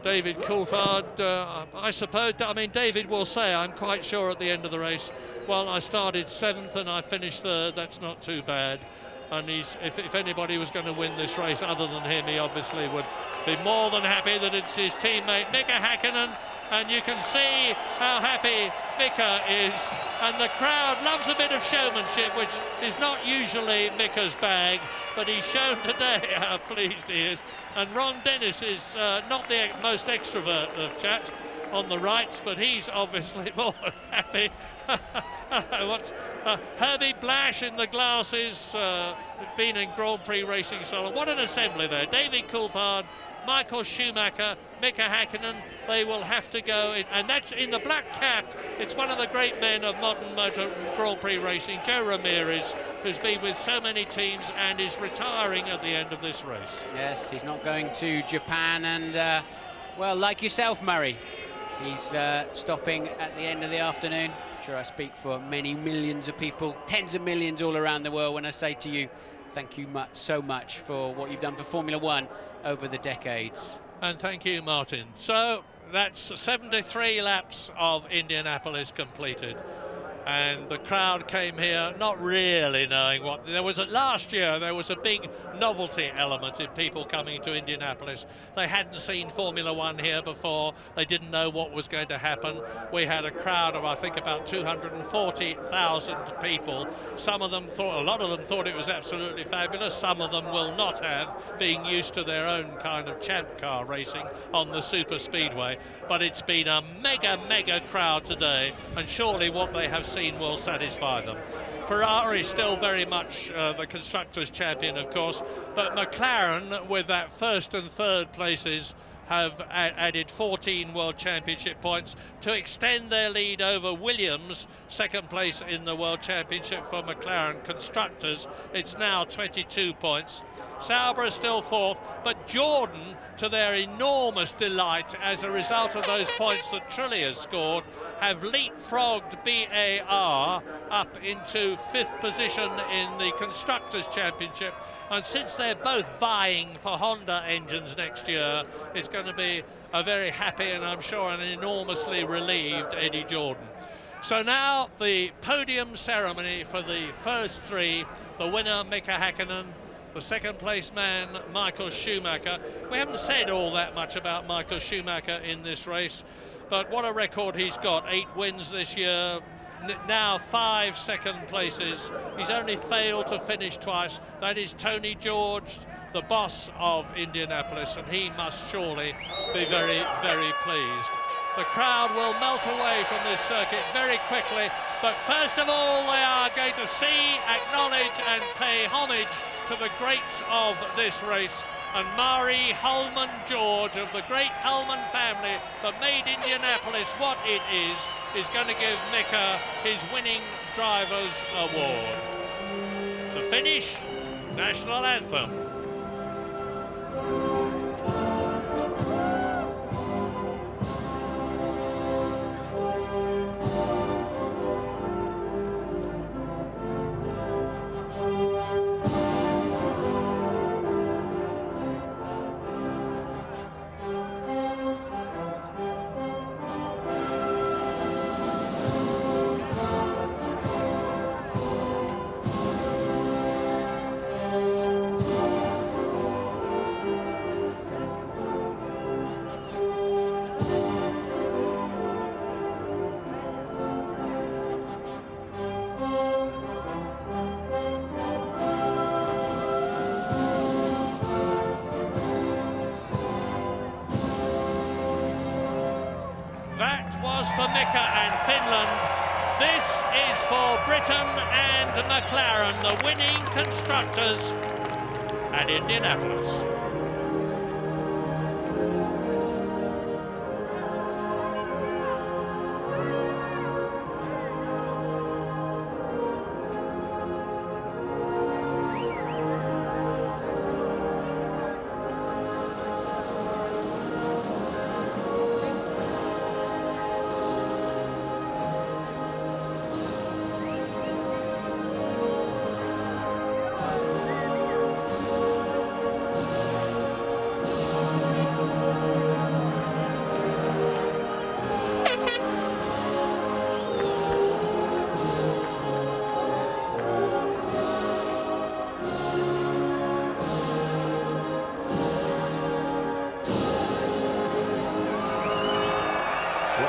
David Coulthard, I suppose, I mean, David will say, I'm quite sure at the end of the race, well, I started 7th and I finished 3rd, that's not too bad. And if anybody was going to win this race other than him, he obviously would be more than happy that it's his teammate Mika Häkkinen. And you can see how happy Mika is. And the crowd loves a bit of showmanship, which is not usually Mika's bag, but he's shown today how pleased he is. And Ron Dennis is not the most extrovert of chaps on the right, but he's obviously more than happy. What's Herbie Blash in the glasses, been in Grand Prix racing so long. What an assembly there. David Coulthard, Michael Schumacher, Mika Häkkinen, they will have to go in, and that's in the black cap. It's one of the great men of modern motor Grand Prix racing, Joe Ramirez, who's been with so many teams and is retiring at the end of this race. Yes, he's not going to Japan, and well, like yourself, Murray, he's stopping at the end of the afternoon. I'm sure I speak for many millions of people, tens of millions all around the world when I say to you, thank you so much for what you've done for Formula One over the decades. And thank you, Martin. So that's 73 laps of Indianapolis completed. And the crowd came here not really knowing what there was. Last year there was a big novelty element in people coming to Indianapolis. They hadn't seen Formula One here before. They didn't know what was going to happen. We had a crowd of, I think, about 240,000 people. Some of them thought, a lot of them thought it was absolutely fabulous. Some of them will not have, being used to their own kind of champ car racing on the super speedway. But it's been a mega crowd today, and surely what they have seen will satisfy them. Ferrari still very much the constructors' champion, of course, but McLaren, with that 1st and 3rd places, have added 14 World Championship points to extend their lead over Williams, 2nd place in the World Championship for McLaren Constructors. It's now 22 points. Sauber is still 4th, but Jordan, to their enormous delight as a result of those points that Trulli has scored, have leapfrogged BAR up into 5th position in the Constructors' Championship. And since they're both vying for Honda engines next year, it's going to be a very happy and I'm sure an enormously relieved Eddie Jordan. So now the podium ceremony for the first 3, the winner Mika Häkkinen, the 2nd place man Michael Schumacher. We haven't said all that much about Michael Schumacher in this race, but what a record he's got. 8 wins this year, now 5 2nd places. He's only failed to finish twice. That is Tony George, the boss of Indianapolis, and he must surely be very pleased. The crowd will melt away from this circuit very quickly, but first of all they are going to see, acknowledge and pay homage to the greats of this race. And Mari Holman George of the great Holman family that made Indianapolis what it is going to give Mika his winning driver's award. The finish, national anthem. For Mika and Finland. This is for Britain and McLaren, the winning constructors at Indianapolis.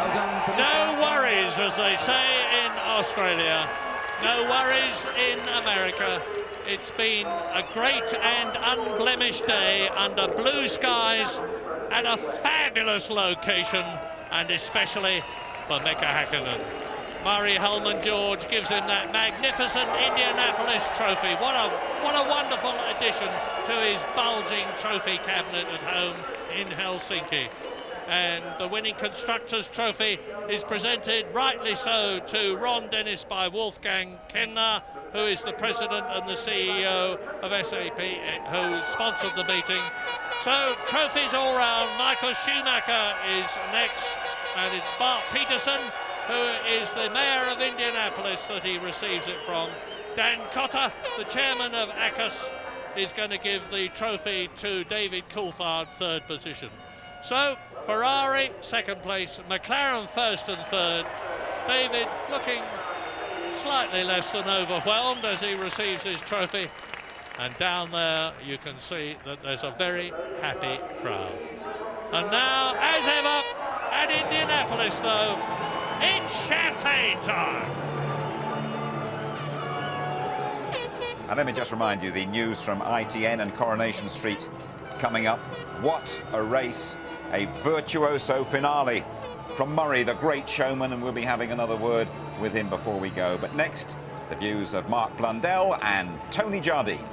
Well done to No worries, as they say in Australia. No worries in America. It's been a great and unblemished day under blue skies at a fabulous location, and especially for Mika Häkkinen. Murray Holman-George gives him that magnificent Indianapolis trophy. What a wonderful addition to his bulging trophy cabinet at home in Helsinki. And the winning Constructors' Trophy is presented, rightly so, to Ron Dennis by Wolfgang Kenner, who is the president and the CEO of SAP, who sponsored the meeting. So, trophies all round. Michael Schumacher is next, and it's Bart Peterson, who is the mayor of Indianapolis, that he receives it from. Dan Cotter, the chairman of ACUS, is going to give the trophy to David Coulthard, third position. So, Ferrari, second place, McLaren first and third. David looking slightly less than overwhelmed as he receives his trophy. And down there you can see that there's a very happy crowd. And now, as ever, at Indianapolis though, it's champagne time! And let me just remind you, the news from ITN and Coronation Street coming up. What a race, a virtuoso finale from Murray, the great showman, and we'll be having another word with him before we go. But next, the views of Mark Blundell and Tony Jardine.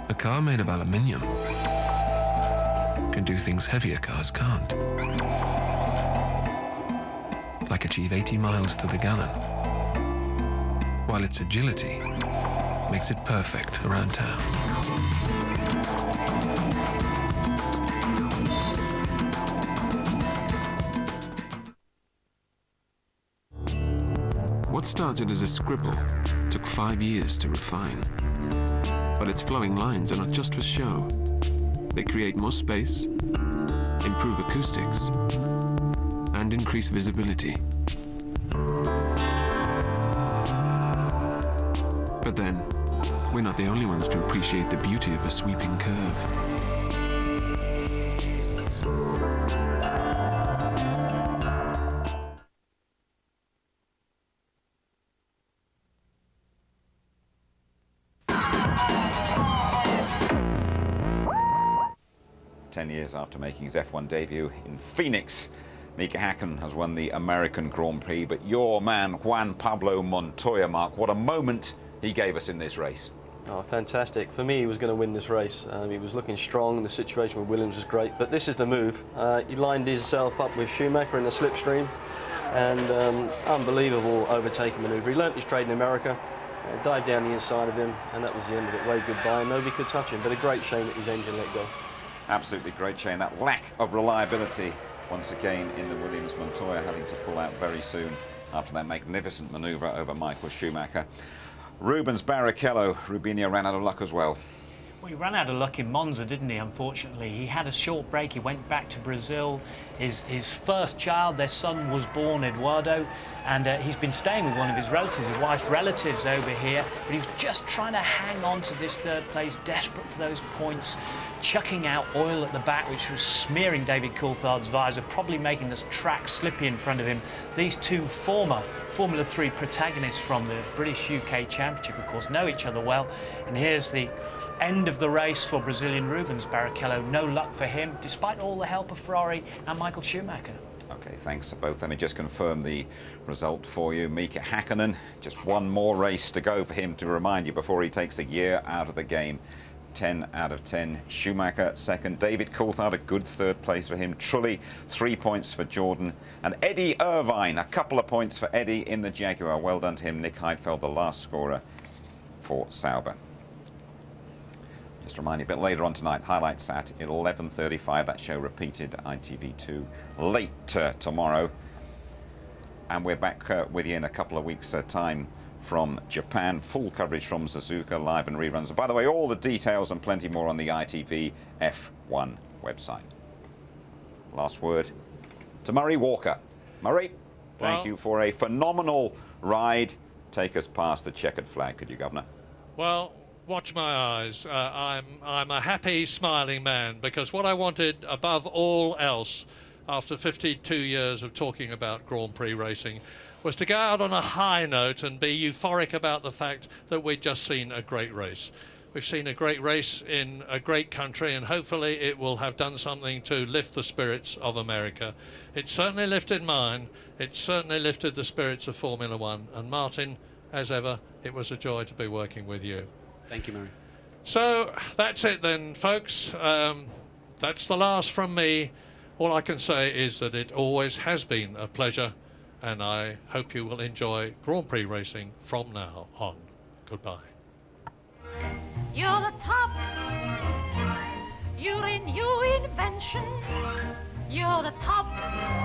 A car made of aluminium can do things heavier cars can't. Like achieve 80 miles to the gallon, while its agility makes it perfect around town. What started as a scribble took 5 years to refine. But its flowing lines are not just for show. They create more space, improve acoustics, and increase visibility. But then, we're not the only ones to appreciate the beauty of a sweeping curve. 10 years after making his F1 debut in Phoenix, Mika Häkkinen has won the American Grand Prix, but your man, Juan Pablo Montoya, Mark, what a moment he gave us in this race. Oh, fantastic. For me, he was going to win this race. He was looking strong, the situation with Williams was great, but this is the move. He lined himself up with Schumacher in the slipstream, and unbelievable overtaking manoeuvre. He learnt his trade in America, dived down the inside of him, and that was the end of it. Waved goodbye, and nobody could touch him, but a great shame that his engine let go. Absolutely great shame. That lack of reliability once again in the Williams. Montoya having to pull out very soon after that magnificent manoeuvre over Michael Schumacher. Rubens Barrichello, Rubinho ran out of luck as well. Well, he ran out of luck in Monza, didn't he, unfortunately. He had a short break, he went back to Brazil. His first child, their son, was born, Eduardo, and he's been staying with one of his relatives, his wife's relatives over here, but he was just trying to hang on to this third place, desperate for those points, chucking out oil at the back, which was smearing David Coulthard's visor, probably making this track slippy in front of him. These two former Formula 3 protagonists from the British UK Championship, of course, know each other well, and here's the end of the race for Brazilian Rubens Barrichello. No luck for him, despite all the help of Ferrari and Michael Schumacher. Okay, thanks to both. Let me just confirm the result for you. Mika Häkkinen, just one more race to go for him, to remind you, before he takes a year out of the game. 10 out of 10. Schumacher second. David Coulthard, a good third place for him. Trulli, 3 points for Jordan. And Eddie Irvine, a couple of points for Eddie in the Jaguar. Well done to him. Nick Heidfeld, the last scorer for Sauber. Just a reminder, a bit later on tonight, highlights at 11:35. That show repeated ITV2 late tomorrow. And we're back with you in a couple of weeks' time from Japan. Full coverage from Suzuka, live and reruns. By the way, all the details and plenty more on the ITV F1 website. Last word to Murray Walker. Murray, thank Well, you for a phenomenal ride. Take us past the checkered flag, could you, Governor? Well, watch my eyes. I'm a happy, smiling man, because what I wanted above all else, after 52 years of talking about Grand Prix racing, was to go out on a high note and be euphoric about the fact that we'd just seen a great race. We've seen a great race in a great country, and hopefully it will have done something to lift the spirits of America. It certainly lifted mine. It certainly lifted the spirits of Formula One. And Martin, as ever, it was a joy to be working with you. Thank you, Murray. So that's it then, folks. That's the last from me. All I can say is that it always has been a pleasure, and I hope you will enjoy Grand Prix racing from now on. Goodbye. You're the top. You're a new invention. You're the top.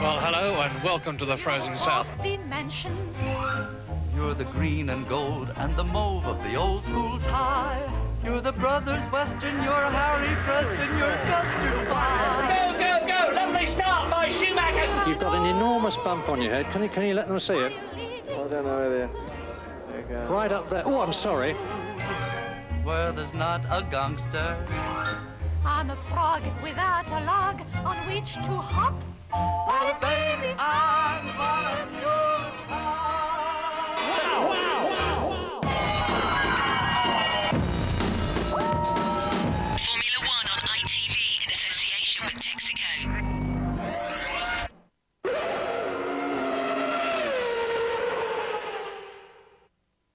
Well, hello and welcome to the frozen south. Dimension. You're the green and gold and the mauve of the old school tie. You're the brothers Western, you're Harry Preston, you're custard pie. Go, go, go! Lovely start by Schumacher. You've got an enormous bump on your head. Can you let them see it? I don't know whether. There you go. Right up there. Oh, I'm sorry. Where there's not a gangster. I'm a frog without a log on which to hop. Oh, baby, I